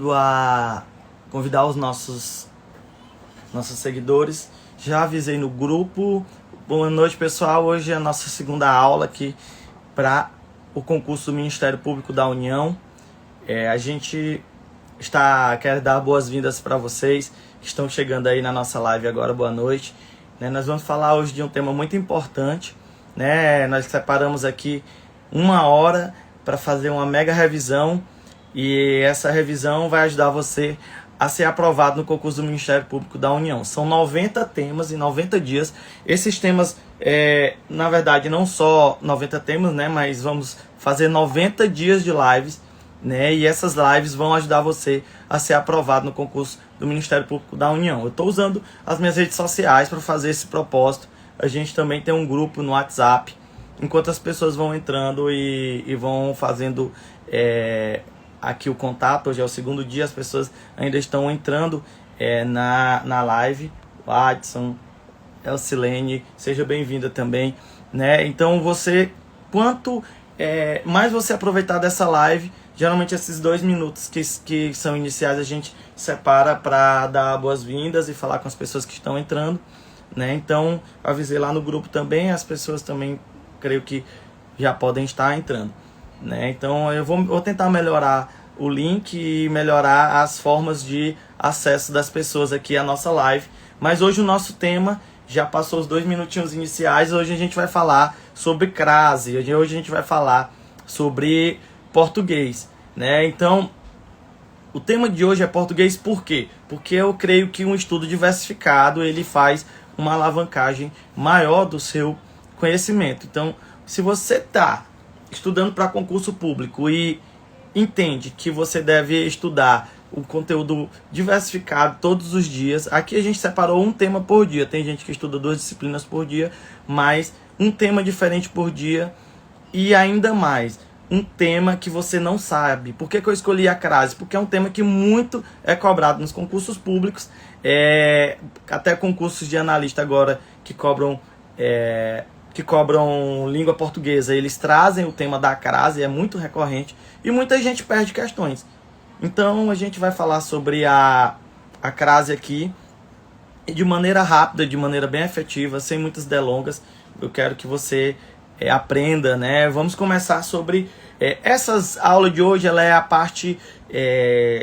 A convidar os nossos seguidores. Já avisei no grupo. Boa noite, pessoal. Hoje é a nossa segunda aula aqui para o concurso do Ministério Público da União. A gente quer dar boas-vindas para vocês que estão chegando aí na nossa live agora. Boa noite. Nós vamos falar hoje de um tema muito importante. Nós separamos aqui 1 hora para fazer uma mega revisão. E essa revisão vai ajudar você a ser aprovado no concurso do Ministério Público da União. São 90 temas em 90 dias. Esses temas, na verdade, não só 90 temas, mas vamos fazer 90 dias de lives. E essas lives vão ajudar você a ser aprovado no concurso do Ministério Público da União. Eu estou usando as minhas redes sociais para fazer esse propósito. A gente também tem um grupo no WhatsApp. Enquanto as pessoas vão entrando e vão fazendo... aqui o contato, hoje é o segundo dia, as pessoas ainda estão entrando na live. O Adson, Elcilene, seja bem-vinda também, Então quanto mais você aproveitar dessa live, geralmente esses 2 minutos que são iniciais a gente separa para dar boas-vindas e falar com as pessoas que estão entrando, Então avisei lá no grupo também, as pessoas também creio que já podem estar entrando. Então eu vou tentar melhorar o link e melhorar as formas de acesso das pessoas aqui à nossa live. Mas hoje o nosso tema já passou os 2 minutinhos iniciais. Hoje a gente vai falar sobre crase. Hoje a gente vai falar sobre português. Então o tema de hoje é português. Por quê? Porque eu creio que um estudo diversificado ele faz uma alavancagem maior do seu conhecimento. Então se você está estudando para concurso público e entende que você deve estudar o conteúdo diversificado todos os dias, aqui a gente separou um tema por dia. Tem gente que estuda 2 disciplinas por dia, mas um tema diferente por dia e ainda mais um tema que você não sabe. Por que eu escolhi a crase? Porque é um tema que muito é cobrado nos concursos públicos, até concursos de analista agora que cobram língua portuguesa, eles trazem o tema da crase, é muito recorrente e muita gente perde questões. Então a gente vai falar sobre a crase aqui de maneira rápida, de maneira bem efetiva, sem muitas delongas. Eu quero que você aprenda, Vamos começar sobre essas aulas de hoje. Ela é a parte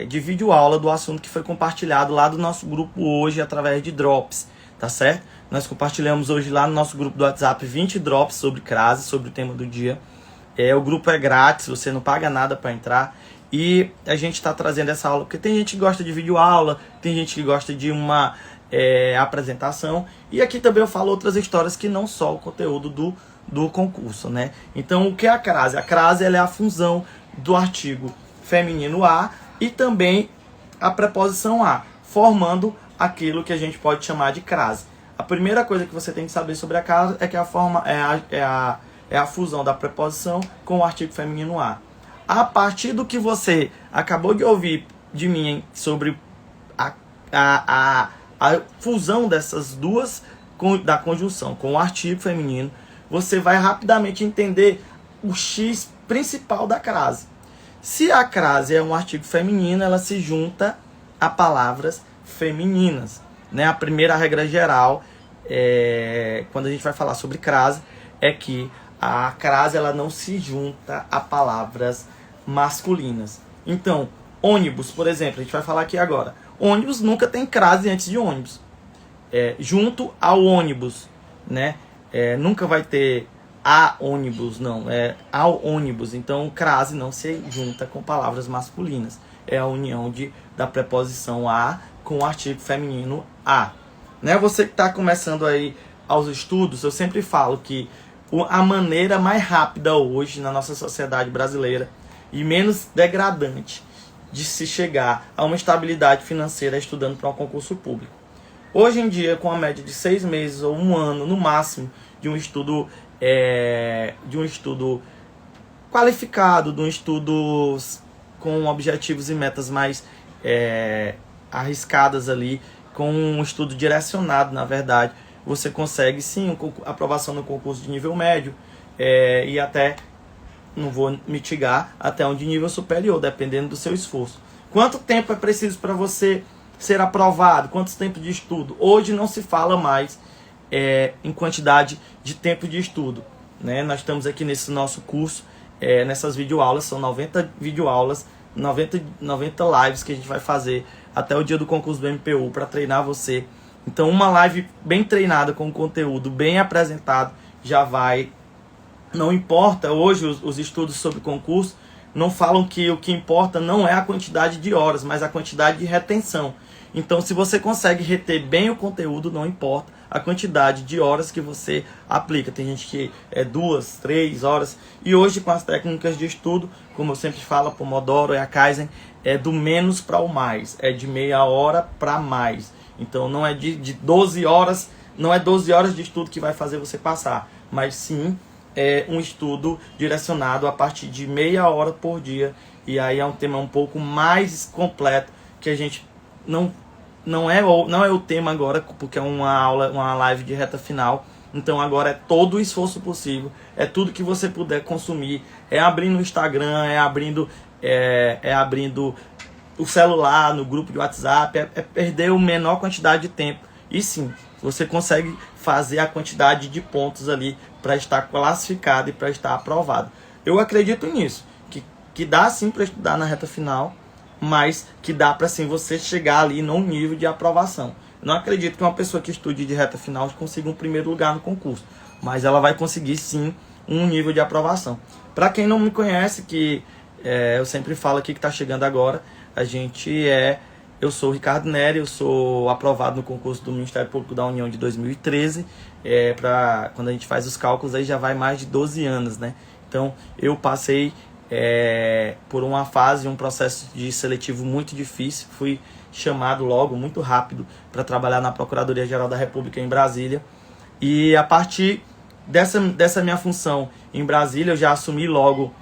de vídeo aula do assunto que foi compartilhado lá do nosso grupo hoje através de drops, tá certo? Nós compartilhamos hoje lá no nosso grupo do WhatsApp 20 drops sobre crase, sobre o tema do dia. O grupo é grátis, você não paga nada para entrar. E a gente está trazendo essa aula porque tem gente que gosta de vídeo aula, tem gente que gosta de uma apresentação. E aqui também eu falo outras histórias que não só o conteúdo do concurso, Então o que é a crase? A crase ela é a fusão do artigo feminino a e também a preposição a, formando aquilo que a gente pode chamar de crase. A primeira coisa que você tem que saber sobre a crase é que a forma é a fusão da preposição com o artigo feminino a. A partir do que você acabou de ouvir de mim sobre a fusão dessas duas, da conjunção com o artigo feminino, você vai rapidamente entender o X principal da crase. Se a crase é um artigo feminino, ela se junta a palavras femininas. A primeira regra geral, quando a gente vai falar sobre crase, é que a crase ela não se junta a palavras masculinas. Então, ônibus, por exemplo, a gente vai falar aqui agora. Ônibus nunca tem crase antes de ônibus. Junto ao ônibus, nunca vai ter a ônibus, não. É ao ônibus. Então, crase não se junta com palavras masculinas. É a união da preposição a com o artigo feminino a. Você que está começando aí aos estudos, eu sempre falo que a maneira mais rápida hoje na nossa sociedade brasileira e menos degradante de se chegar a uma estabilidade financeira é estudando para um concurso público. Hoje em dia, com a média de 6 meses ou 1 ano, no máximo, de um estudo qualificado, de um estudo com objetivos e metas mais arriscadas ali, com um estudo direcionado, na verdade, você consegue sim aprovação no concurso de nível médio e até, não vou mitigar, até um de nível superior, dependendo do seu esforço. Quanto tempo é preciso para você ser aprovado? Quanto tempo de estudo? Hoje não se fala mais em quantidade de tempo de estudo, né? Nós estamos aqui nesse nosso curso, nessas videoaulas, são 90 videoaulas, 90 lives que a gente vai fazer até o dia do concurso do MPU para treinar você. Então uma live bem treinada, com conteúdo bem apresentado, já vai... Não importa, hoje os estudos sobre concurso não falam que o que importa não é a quantidade de horas, mas a quantidade de retenção. Então se você consegue reter bem o conteúdo, não importa a quantidade de horas que você aplica. Tem gente que é 2, 3 horas. E hoje, com as técnicas de estudo, como eu sempre falo, a Pomodoro e a Kaizen, é do menos para o mais. É de meia hora para mais. Então não é de 12 horas, não é 12 horas de estudo que vai fazer você passar. Mas sim, é um estudo direcionado a partir de meia hora por dia. E aí é um tema um pouco mais completo, que a gente não é o tema agora, porque é uma live de reta final. Então agora é todo o esforço possível, é tudo que você puder consumir, é abrindo o Instagram, é abrindo o celular no grupo de WhatsApp, é perder a menor quantidade de tempo. E sim, você consegue fazer a quantidade de pontos ali para estar classificado e para estar aprovado. Eu acredito nisso, que dá sim para estudar na reta final, mas que dá para sim você chegar ali num nível de aprovação. Não acredito que uma pessoa que estude de reta final consiga um primeiro lugar no concurso, mas ela vai conseguir sim um nível de aprovação. Para quem não me conhece, eu sempre falo aqui que está chegando agora, eu sou o Ricardo Neri, eu sou aprovado no concurso do Ministério Público da União de 2013, quando a gente faz os cálculos aí já vai mais de 12 anos, né? Então eu passei por uma fase, um processo de seletivo muito difícil, fui chamado logo, muito rápido, para trabalhar na Procuradoria-Geral da República em Brasília, e a partir dessa minha função em Brasília, eu já assumi logo,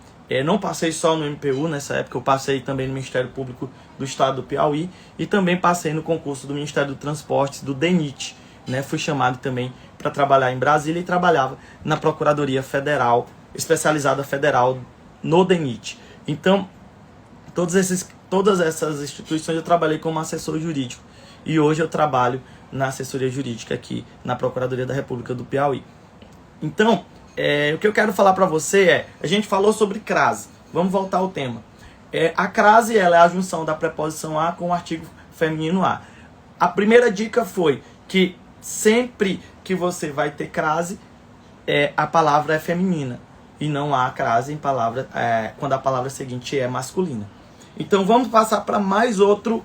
não passei só no MPU nessa época, eu passei também no Ministério Público do Estado do Piauí, e também passei no concurso do Ministério do Transportes, do DENIT, né? Fui chamado também para trabalhar em Brasília e trabalhava na Procuradoria Federal, especializada federal, no DENIT. Então, todas essas instituições eu trabalhei como assessor jurídico. E hoje eu trabalho na assessoria jurídica aqui na Procuradoria da República do Piauí. Então, o que eu quero falar para você a gente falou sobre crase. Vamos voltar ao tema. A crase ela é a junção da preposição a com o artigo feminino a. A primeira dica foi que sempre que você vai ter crase, a palavra é feminina. E não há crase em palavra quando a palavra seguinte é masculina. Então vamos passar para mais outra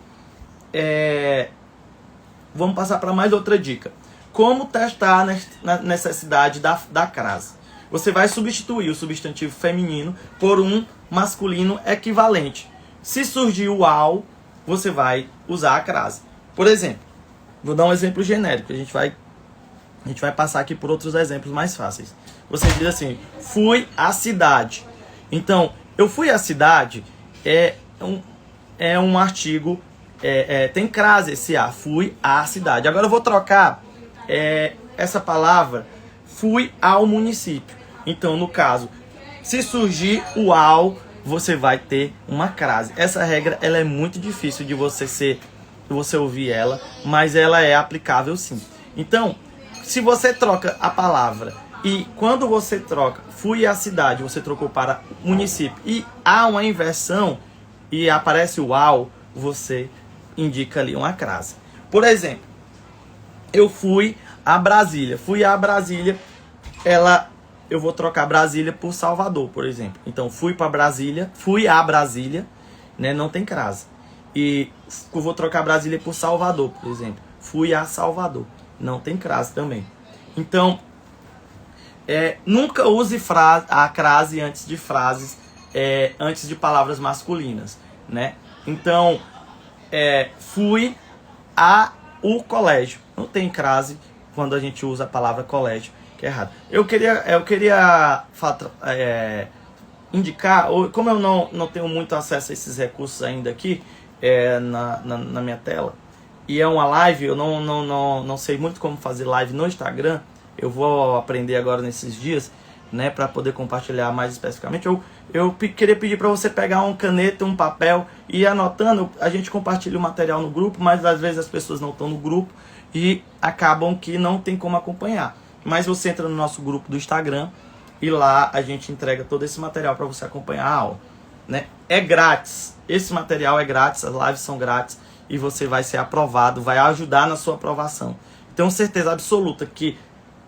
dica. Como testar a necessidade da crase? Você vai substituir o substantivo feminino por um masculino equivalente. Se surgir o ao, você vai usar a crase. Por exemplo, vou dar um exemplo genérico. A gente vai passar aqui por outros exemplos mais fáceis. Você diz assim, fui à cidade. Então, eu fui à cidade é um artigo, tem crase esse a, fui à cidade. Agora eu vou trocar essa palavra, fui ao município. Então, no caso, se surgir o ao, você vai ter uma crase. Essa regra ela é muito difícil de você ouvir ela, mas ela é aplicável sim. Então, se você troca a palavra e quando você troca fui à cidade, você trocou para município e há uma inversão e aparece o ao, você indica ali uma crase. Por exemplo, eu fui a Brasília. Fui a Brasília, eu vou trocar Brasília por Salvador, por exemplo. Então, fui a Brasília, né, não tem crase. E eu vou trocar Brasília por Salvador, por exemplo. Fui a Salvador, não tem crase também. Então, nunca use a crase antes de frases, antes de palavras masculinas, né? Então, fui o colégio. Não tem crase quando a gente usa a palavra colégio, que é errado. Eu queria indicar, como eu não tenho muito acesso a esses recursos ainda aqui na minha tela, e é uma live, eu não sei muito como fazer live no Instagram. Eu vou aprender agora nesses dias, né, para poder compartilhar mais especificamente. eu queria pedir para você pegar uma caneta, um papel e ir anotando. A gente compartilha o material no grupo, mas às vezes as pessoas não estão no grupo e acabam que não tem como acompanhar. Mas você entra no nosso grupo do Instagram e lá a gente entrega todo esse material para você acompanhar a aula, né? É grátis, esse material é grátis, as lives são grátis e você vai ser aprovado, vai ajudar na sua aprovação. Tenho certeza absoluta que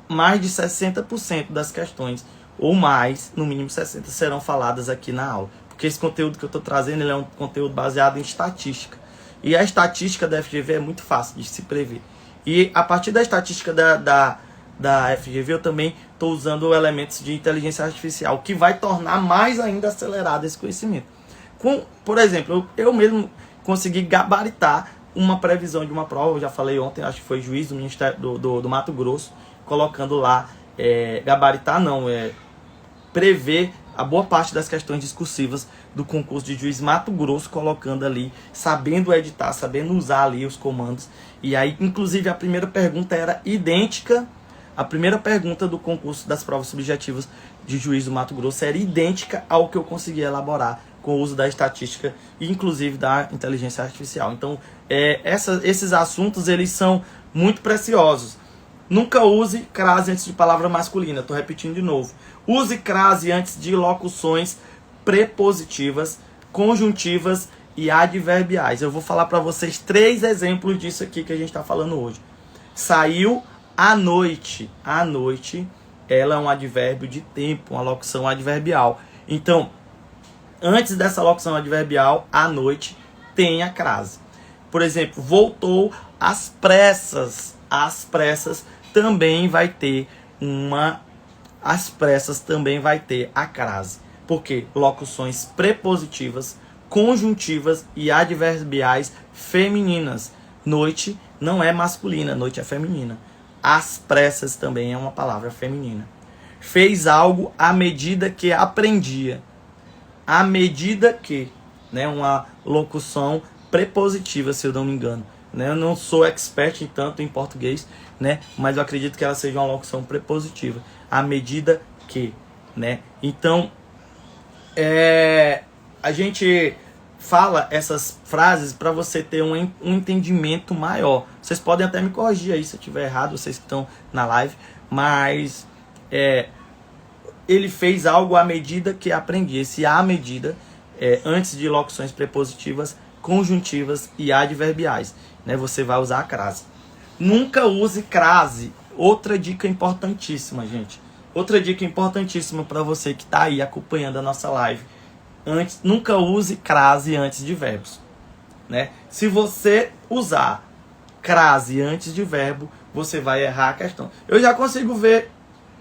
mais de 60% das questões, ou mais, no mínimo 60%, serão faladas aqui na aula. Porque esse conteúdo que eu estou trazendo, ele é um conteúdo baseado em estatística. E a estatística da FGV é muito fácil de se prever. E a partir da estatística da FGV, eu também estou usando elementos de inteligência artificial, que vai tornar mais ainda acelerado esse conhecimento. Por exemplo, eu mesmo consegui gabaritar uma previsão de uma prova, eu já falei ontem, acho que foi juiz do Ministério do Mato Grosso, colocando lá, prever a boa parte das questões discursivas do concurso de juiz Mato Grosso, colocando ali, sabendo editar, sabendo usar ali os comandos. E aí, inclusive, a primeira pergunta era idêntica, a primeira pergunta do concurso das provas subjetivas de juiz do Mato Grosso era idêntica ao que eu consegui elaborar com o uso da estatística e inclusive da inteligência artificial. Então, esses assuntos, eles são muito preciosos. Nunca use crase antes de palavra masculina. Estou repetindo de novo. Use crase antes de locuções prepositivas, conjuntivas e adverbiais. Eu vou falar para vocês 3 exemplos disso aqui que a gente está falando hoje. Saiu à noite. À noite, ela é um advérbio de tempo, uma locução adverbial. Então, antes dessa locução adverbial, à noite, tem a crase. Por exemplo, voltou às pressas. Às pressas também vai ter às pressas também vai ter a crase. Porque locuções prepositivas, conjuntivas e adverbiais femininas. Noite não é masculina, noite é feminina. Às pressas também é uma palavra feminina. Fez algo à medida que aprendia. À medida que, né, uma locução prepositiva, se eu não me engano. Eu não sou expert tanto em português, né? Mas eu acredito que ela seja uma locução prepositiva. À medida que, né? Então, a gente fala essas frases para você ter um entendimento maior. Vocês podem até me corrigir aí se eu estiver errado, vocês que estão na live. Mas ele fez algo à medida que aprendia. Esse à medida, antes de locuções prepositivas, conjuntivas e adverbiais, né? Você vai usar a crase. Nunca use crase. Outra dica importantíssima, gente. Outra dica importantíssima para você que está aí acompanhando a nossa live. Nunca use crase antes de verbos, né? Se você usar crase antes de verbo, você vai errar a questão. Eu já consigo ver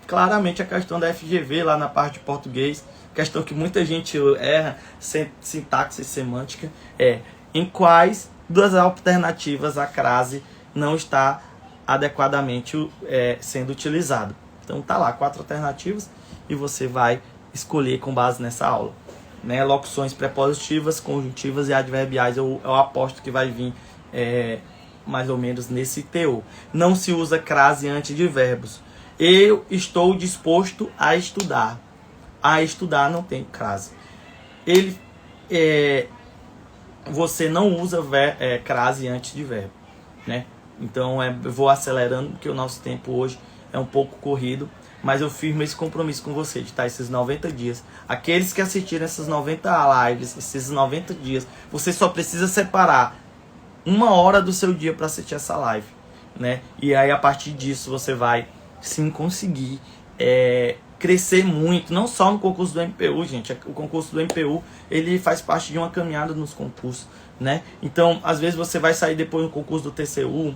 claramente a questão da FGV lá na parte de português. Questão que muita gente erra, sintaxe e semântica, em quais das alternativas a crase não está adequadamente sendo utilizada. Então tá lá, 4 alternativas e você vai escolher com base nessa aula, né? Locuções prepositivas, conjuntivas e adverbiais, eu aposto que vai vir mais ou menos nesse teor. Não se usa crase antes de verbos. Eu estou disposto a estudar. A estudar não tem crase. Você não usa crase antes de verbo, né? Então eu vou acelerando porque o nosso tempo hoje é um pouco corrido, mas eu firmo esse compromisso com você de estar esses 90 dias. Aqueles que assistiram essas 90 lives, esses 90 dias, você só precisa separar 1 hora do seu dia para assistir essa live, né? E aí a partir disso você vai sim conseguir crescer muito, não só no concurso do MPU, gente. O concurso do MPU, ele faz parte de uma caminhada nos concursos, né? Então, às vezes você vai sair depois no concurso do TCU,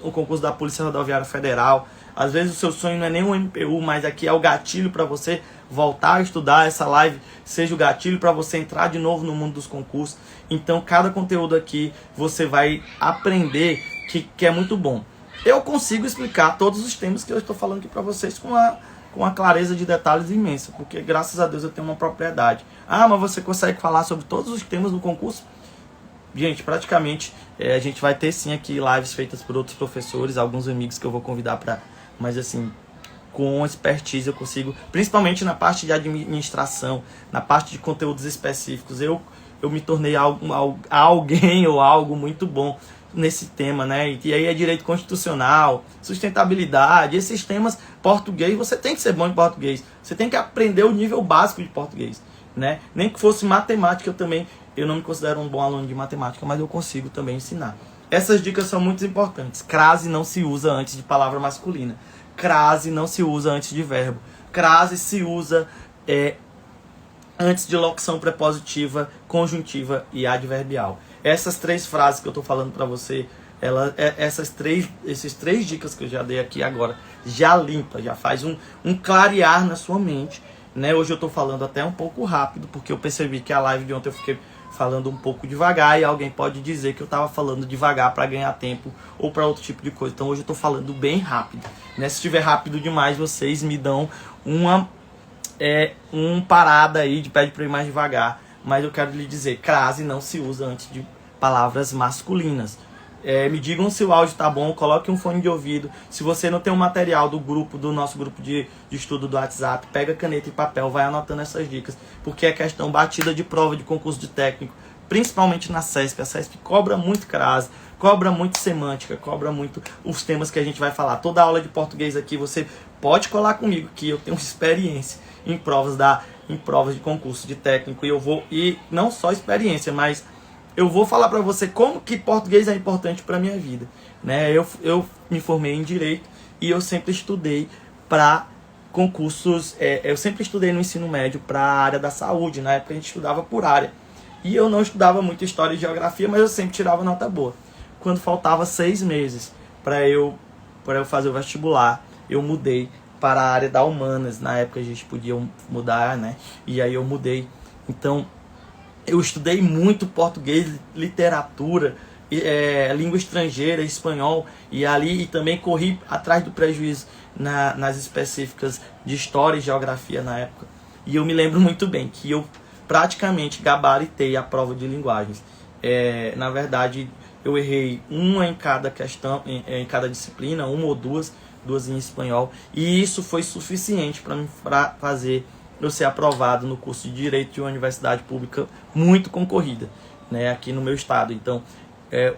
um concurso da Polícia Rodoviária Federal. Às vezes o seu sonho não é nem um MPU, mas aqui é o gatilho para você voltar a estudar. Essa live seja o gatilho para você entrar de novo no mundo dos concursos. Então, cada conteúdo aqui você vai aprender que é muito bom. Eu consigo explicar todos os temas que eu estou falando aqui para vocês com uma clareza de detalhes imensa, porque graças a Deus eu tenho uma propriedade. Ah, mas você consegue falar sobre todos os temas do concurso? Gente, praticamente a gente vai ter sim aqui lives feitas por outros professores, alguns amigos que eu vou convidar para... Mas assim, com expertise, eu consigo, principalmente na parte de administração, na parte de conteúdos específicos, eu me tornei alguém ou algo muito bom nesse tema, né? E aí é direito constitucional, sustentabilidade, esses temas, português, você tem que ser bom em português, você tem que aprender o nível básico de português, né? Nem que fosse matemática, eu não me considero um bom aluno de matemática, mas eu consigo também ensinar. Essas dicas são muito importantes. Crase não se usa antes de palavra masculina. Crase não se usa antes de verbo. Crase se usa antes de locução prepositiva, conjuntiva e adverbial. Essas 3 frases que eu estou falando para você, esses 3 dicas que eu já dei aqui agora, já limpa, já faz um clarear na sua mente, né? Hoje eu estou falando até um pouco rápido, porque eu percebi que a live de ontem eu fiquei falando um pouco devagar e alguém pode dizer que eu estava falando devagar para ganhar tempo ou para outro tipo de coisa. Então hoje eu estou falando bem rápido, né? Se estiver rápido demais, vocês me dão uma parada aí, pede para ir mais devagar. Mas eu quero lhe dizer, crase não se usa antes de palavras masculinas. Me digam se o áudio tá bom, coloque um fone de ouvido. Se você não tem um material do nosso grupo de estudo do WhatsApp, pega caneta e papel, vai anotando essas dicas, porque é questão batida de prova de concurso de técnico, principalmente na CESP. A CESP cobra muito crase, cobra muito semântica, cobra muito os temas que a gente vai falar. Toda aula de português aqui, você pode colar comigo, que eu tenho experiência em provas de concurso de técnico, e não só experiência, mas eu vou falar para você como que português é importante para minha vida, né? Eu me formei em direito e eu sempre estudei para concursos, eu sempre estudei no ensino médio para a área da saúde. Na época a gente estudava por área e eu não estudava muito história e geografia, mas eu sempre tirava nota boa. Quando faltava 6 meses para eu fazer o vestibular, eu mudei para a área da humanas. Na época a gente podia mudar, né? E aí eu mudei. Então eu estudei muito português, literatura, língua estrangeira, espanhol, e também corri atrás do prejuízo nas específicas de história e geografia na época. E eu me lembro muito bem que eu praticamente gabaritei a prova de linguagens. Na verdade, eu errei uma em cada questão, em cada disciplina, uma ou duas em espanhol, e isso foi suficiente para fazer eu ser aprovado no curso de Direito de uma universidade pública muito concorrida, né, aqui no meu estado. Então,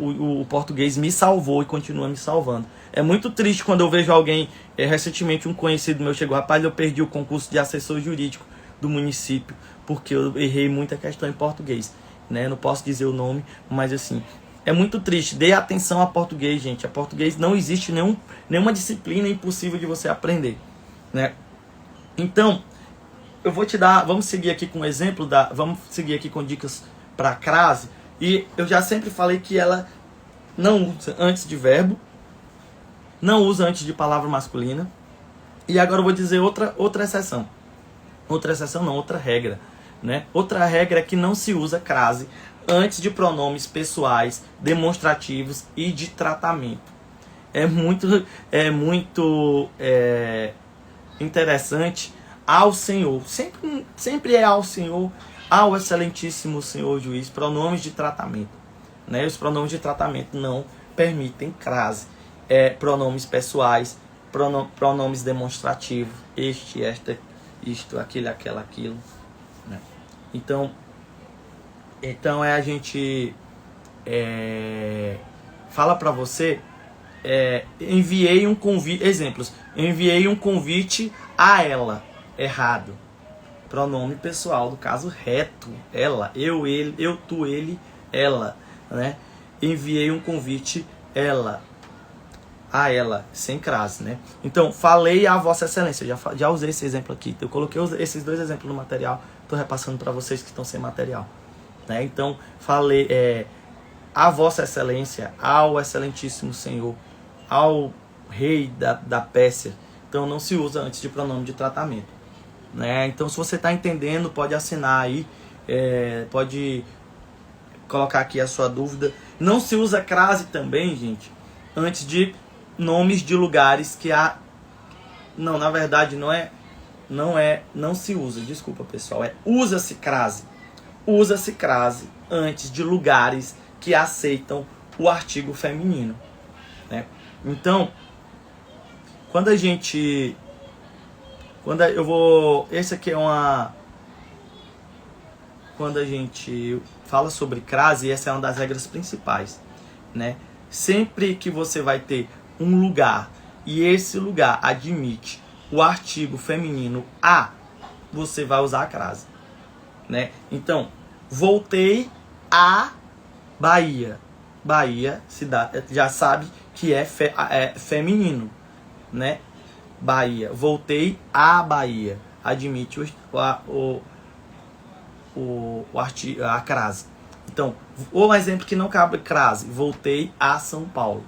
o português me salvou e continua me salvando. É muito triste quando eu vejo alguém, recentemente um conhecido meu chegou, rapaz, eu perdi o concurso de assessor jurídico do município, porque eu errei muita questão em português, né? Não posso dizer o nome, mas assim, é muito triste. Dê atenção a português, gente. A português não existe nenhuma disciplina impossível de você aprender, né? Então, eu vou te dar, vamos seguir aqui com um exemplo, vamos seguir aqui com dicas para crase. E eu já sempre falei que ela não usa antes de verbo, não usa antes de palavra masculina. E agora eu vou dizer outra exceção. Outra exceção não, outra regra, né? Outra regra é que não se usa crase antes de pronomes pessoais, demonstrativos e de tratamento. É muito interessante. Ao Senhor, sempre é ao Senhor, ao excelentíssimo Senhor juiz, pronomes de tratamento, né? Os pronomes de tratamento não permitem crase. Pronomes pessoais, pronomes demonstrativos, este, esta, isto, aquele, aquela, aquilo, né? Então a gente fala para você, enviei um convite, exemplos, enviei um convite a ela, errado, pronome pessoal, do caso reto, ela, eu, ele, eu, tu, ele, ela, né? Enviei um convite a ela, sem crase, né? Então, falei a Vossa Excelência, já usei esse exemplo aqui, eu coloquei esses 2 exemplos no material, estou repassando para vocês que estão sem material, né? Então, falei a Vossa Excelência, ao Excelentíssimo Senhor, ao Rei da Pérsia. Então, não se usa antes de pronome de tratamento, né? Então, se você está entendendo, pode assinar aí, pode colocar aqui a sua dúvida. Não se usa crase também, gente, antes de nomes de lugares que há... Não, na verdade não se usa, desculpa pessoal, usa-se crase. Usa-se crase antes de lugares que aceitam o artigo feminino, né? Então, quando a gente Esse aqui é uma... Quando a gente fala sobre crase, essa é uma das regras principais, né? Sempre que você vai ter um lugar e esse lugar admite o artigo feminino a, você vai usar a crase, né? Então, voltei à Bahia. Bahia, cidade, já sabe que é feminino, né? Bahia. Voltei à Bahia. Admite a crase. Então, o exemplo que não cabe crase. Voltei a São Paulo,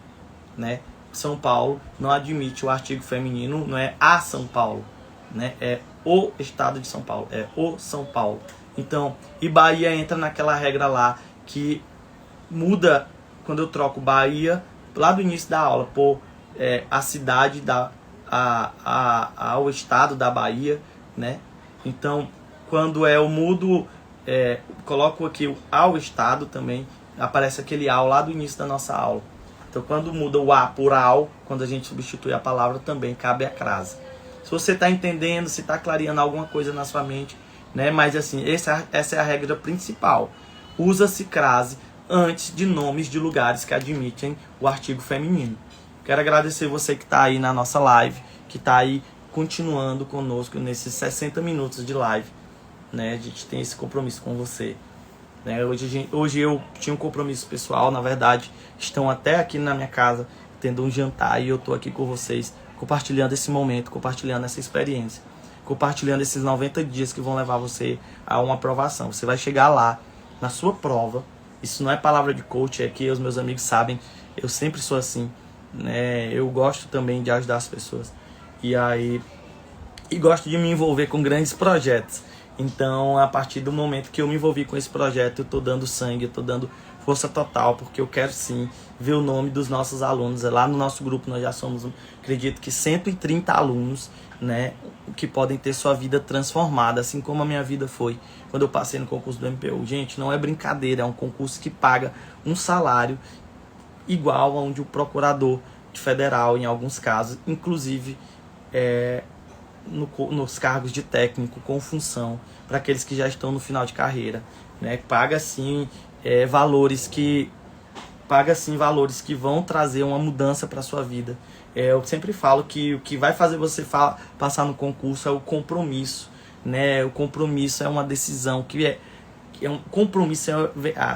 né? São Paulo não admite o artigo feminino, não é a São Paulo, né? É o estado de São Paulo, é o São Paulo. Então, e Bahia entra naquela regra lá que muda quando eu troco Bahia lá do início da aula por a cidade ao estado da Bahia, né? Então, quando eu mudo, coloco aqui o ao estado também, aparece aquele ao lá do início da nossa aula. Então, quando muda o a por ao, quando a gente substitui a palavra, também cabe a crase. Se você está entendendo, se está clareando alguma coisa na sua mente, né? Mas assim, essa é a regra principal. Usa-se crase antes de nomes de lugares que admitem o artigo feminino. Quero agradecer você que está aí na nossa live, que está aí continuando conosco nesses 60 minutos de live, né? A gente tem esse compromisso com você, né? Hoje eu tinha um compromisso pessoal, na verdade, estão até aqui na minha casa tendo um jantar e eu estou aqui com vocês, compartilhando esse momento, compartilhando essa experiência, compartilhando esses 90 dias que vão levar você a uma aprovação. Você vai chegar lá, na sua prova. Isso não é palavra de coach, é que os meus amigos sabem, eu sempre sou assim, né? Eu gosto também de ajudar as pessoas. E gosto de me envolver com grandes projetos. Então, a partir do momento que eu me envolvi com esse projeto, eu estou dando sangue, eu estou dando força total, porque eu quero sim ver o nome dos nossos alunos. Lá no nosso grupo nós já somos, acredito que 130 alunos, né, que podem ter sua vida transformada, assim como a minha vida foi quando eu passei no concurso do MPU. Gente, não é brincadeira, é um concurso que paga um salário igual a onde o procurador federal, em alguns casos, inclusive nos cargos de técnico com função, para aqueles que já estão no final de carreira, né? Paga sim valores que vão trazer uma mudança para a sua vida. Eu sempre falo que o que vai fazer você passar no concurso é o compromisso, né? O compromisso é uma decisão um compromisso,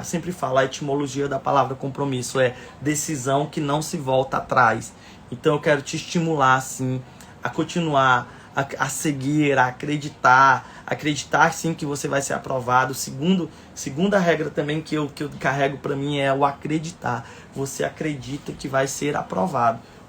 sempre falo, a etimologia da palavra compromisso é decisão que não se volta atrás. Então eu quero te estimular assim a continuar, a seguir, a acreditar sim que você vai ser aprovado. Segunda regra também que eu carrego para mim é o acreditar. Você acredita que vai ser aprovado.